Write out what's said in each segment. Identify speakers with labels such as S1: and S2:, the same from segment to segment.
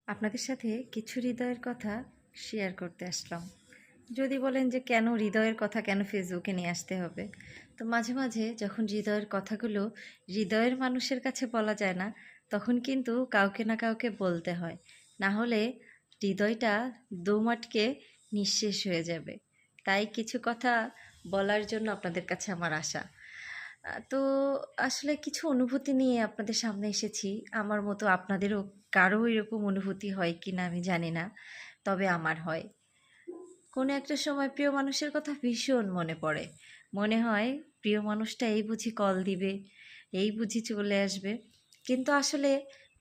S1: আপনাদের সাথে কিছু হৃদয়ের কথা শেয়ার করতে আসলাম। যদি বলেন যে কেন হৃদয়ের কথা কেন ফেসবুকে নিয়ে আসতে হবে, তো মাঝে মাঝে যখন হৃদয়ের কথাগুলো হৃদয়ের মানুষের কাছে বলা যায় না, তখন কিন্তু কাউকে না কাউকে বলতে হয়। না হলে হৃদয়টা দম আটকে নিঃশেষ হয়ে যাবে। তাই কিছু কথা বলার জন্য আপনাদের কাছে আমার আশা। তো আসলে কিছু অনুভূতি নিয়ে আপনাদের সামনে এসেছি। আমার মতো আপনাদেরও কারো এরকম অনুভূতি হয় কিনা আমি জানি না। তবে আমার হয়। কোনো একটা সময় প্রিয় মানুষের কথা ভীষণ মনে পড়ে। মনে হয় প্রিয় মানুষটা এই বুঝি কল দিবে, এই বুঝি চলে আসবে। কিন্তু আসলে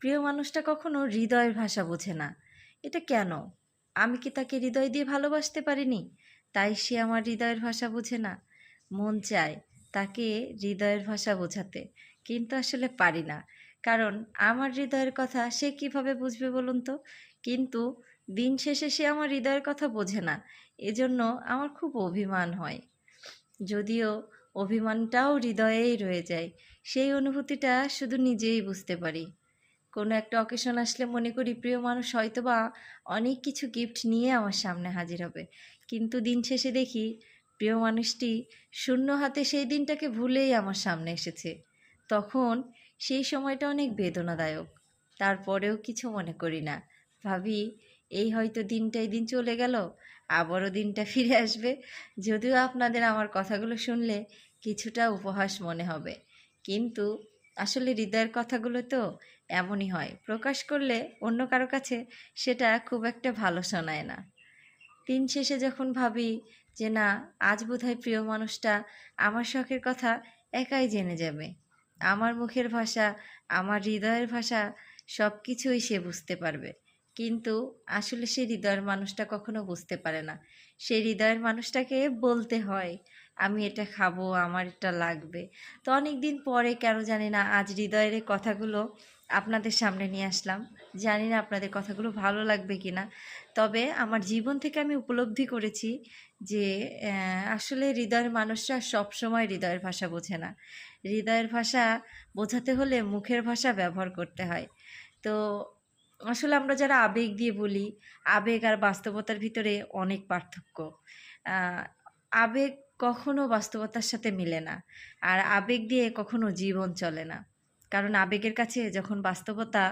S1: প্রিয় মানুষটা কখনো হৃদয়ের ভাষা বোঝে না। এটা কেন? আমি কি তাকে হৃদয় দিয়ে ভালোবাসতে পারিনি? তাই সে আমার হৃদয়ের ভাষা বোঝে না? মন চায় তাকে হৃদয়ের ভাষা বোঝাতে, কিন্তু আসলে পারি না। কারণ আমার হৃদয়ের কথা সে কিভাবে বুঝবে বলুন তো? কিন্তু দিন শেষে সে আমার হৃদয়ের কথা বোঝে না। এজন্য আমার খুব অভিমান হয়। যদিও অভিমানটাও হৃদয়েই রয়ে যায়। সেই অনুভূতিটা শুধু নিজেই বুঝতে পারি। কোনো একটা অকেশন আসলে মনে করি প্রিয় মানুষ হয়তোবা অনেক কিছু গিফট নিয়ে আমার সামনে হাজির হবে। কিন্তু দিন শেষে দেখি প্রিয় মানুষটি শূন্য হাতে সেই দিনটাকে ভুলেই আমার সামনে এসেছে। তখন সেই সময়টা অনেক বেদনাদায়ক। তারপরেও কিছু মনে করি না। ভাবি এই হয়তো দিনটা এই দিন চলে গেল, আবারও দিনটা ফিরে আসবে। যদিও আপনাদের আমার কথাগুলো শুনলে কিছুটা উপহাস মনে হবে, কিন্তু আসলে হৃদয়ের কথাগুলো তো এমনই হয়, প্রকাশ করলে অন্য কারো কাছে সেটা খুব একটা ভালো শোনায় না। দিন শেষে যখন ভাবি যে না, আজ বোধহয় প্রিয় মানুষটা আমার শখের কথা একাই জেনে যাবে, আমার মুখের ভাষা, আমার হৃদয়ের ভাষা সব কিছুই সে বুঝতে পারবে। কিন্তু আসলে সে হৃদয়ের মানুষটা কখনো বুঝতে পারে না। সেই হৃদয়ের মানুষটাকে বলতে হয় আমি এটা খাবো, আমার এটা লাগবে। তো অনেক দিন পরে কেন জানি না আজ হৃদয়ের এই কথাগুলো আপনাদের সামনে নিয়ে আসলাম। জানি না আপনাদের কথাগুলো ভালো লাগবে কিনা। তবে আমার জীবন থেকে আমি উপলব্ধি করেছি যে আসলে হৃদয়ের মানুষরা সবসময় হৃদয়ের ভাষা বোঝে না। হৃদয়ের ভাষা বোঝাতে হলে মুখের ভাষা ব্যবহার করতে হয়। তো আসলে আমরা যারা আবেগ দিয়ে বলি, আবেগ আর বাস্তবতার ভিতরে অনেক পার্থক্য। আ আবেগ কখনো বাস্তবতার সাথে মিলে না। আর আবেগ দিয়ে কখনো জীবন চলে না। কারণ আবেগের কাছে যখন বাস্তবতা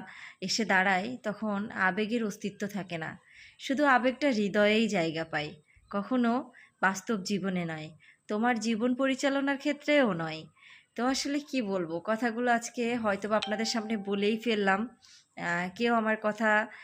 S1: এসে দাঁড়ায়, তখন আবেগের অস্তিত্ব থাকে না। শুধু আবেগটা হৃদয়েই জায়গা পায়, কখনো বাস্তব জীবনে নয়। তোমার জীবন পরিচালনার ক্ষেত্রেও নয়। তো আসলে কি বলবো? কথাগুলো আজকে হয়তোবা আপনাদের সামনে বলেই ফেললাম। কেউ আমার কথা